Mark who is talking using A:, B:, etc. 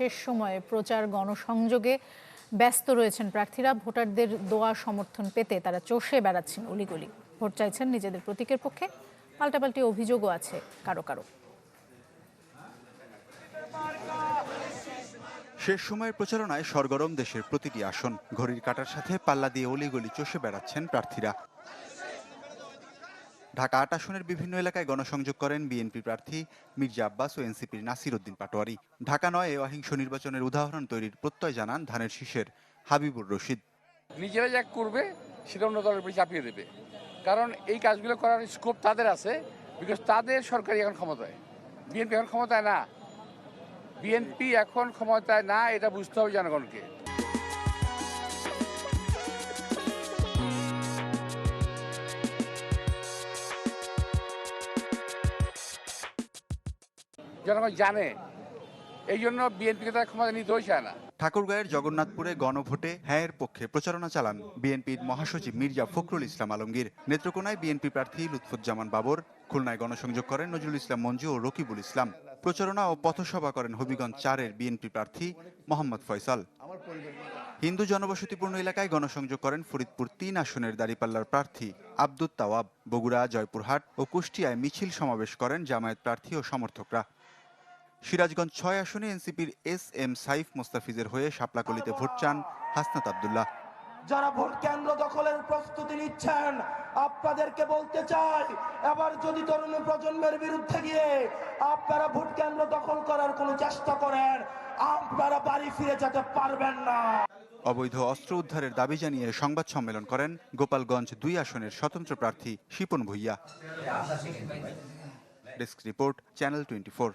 A: শেষ সময়ে প্রচার গণসংযোগে ব্যস্ত রয়েছেন প্রার্থীরা। ভোটারদের দোয়া সমর্থন পেতে তারা চষে বেড়াচ্ছেন অলিগলি। ভোট চাইছেন নিজেদের প্রতীকের পক্ষে। পাল্টাপাল্টি অভিযোগও আছে কারো কারো।
B: শেষ সময়ের প্রচারণায় সরগরম দেশের প্রতিটি আসন। ঘড়ির কাঁটার সাথে পাল্লা দিয়ে অলিগলি চষে বেড়াচ্ছেন প্রার্থীরা। ঢাকা ৮ আসনের বিভিন্ন এলাকায় গণসংযোগ করেন বিএনপি প্রার্থী মির্জা আব্বাস ও এনসিপির নাসির উদ্দিন পাটোয়ারি। ঢাকা ৯-এ অহিংস নির্বাচনের উদাহরণ তৈরির প্রত্যয় জানান ধানের শীষের হাবিবুর রশিদ।
C: নিজেরা যা করবে সেটা অন্য দলের উপরে চাপিয়ে দেবে, কারণ এই কাজগুলো করার স্কোপ তাদের আছে, বিকজ তাদের সরকারি এখন ক্ষমতায়, বিএনপি এখন ক্ষমতায় না। বিএনপি এখন ক্ষমতায় না, এটা বুঝতে হবে জনগণকে। জনগণ জানে, এই জন্য বিএনপিকে তার ক্ষমতা নিতে চায় না।
B: ঠাকুরগাঁয়ের জগন্নাথপুরে গণভোটে হ্যাঁয়ের পক্ষে প্রচারণা চালান বিএনপির মহাসচিব মির্জা ফখরুল ইসলাম আলমগীর। নেত্রকোনায় বিএনপি প্রার্থী লুৎফুজ্জামান বাবর, খুলনায় গণসংযোগ করেন নজরুল ইসলাম মঞ্জু ও রকিবুল ইসলাম। প্রচারণা ও পথসভা করেন হবিগঞ্জ ৪-এর বিএনপি প্রার্থী মোহাম্মদ ফয়সাল। হিন্দু জনবসতিপূর্ণ এলাকায় গণসংযোগ করেন ফরিদপুর ৩ আসনের দাঁড়িপাল্লার প্রার্থী আব্দুত তাওয়াব। বগুড়া, জয়পুরহাট ও কুষ্টিয়ায় মিছিল সমাবেশ করেন জামায়াত প্রার্থী ও সমর্থকরা। সিরাজগঞ্জ ৬ আসনে এনসিপির এস.এম. সাইফ মোস্তাফিজের হয়ে শাপলাকলিতে ভোট চান হাসনাত আব্দুল্লাহ।
D: যারা ভোট কেন্দ্র দখলের প্রস্তুতি নিচ্ছেন, আপনাদেরকে বলতে চাই, এবার যদি তরুণ প্রজন্মের বিরুদ্ধে গিয়ে আপনারা ভোট কেন্দ্র দখল করার কোনো চেষ্টা করেন, আপনারা বাড়ি ফিরে যেতে পারবেন না।
B: অবৈধ অস্ত্র উদ্ধারের দাবি জানিয়ে সংবাদ সম্মেলন করেন গোপালগঞ্জ ২ আসনের স্বতন্ত্র প্রার্থী Shipon Bhuiyan. Desk report, channel 24।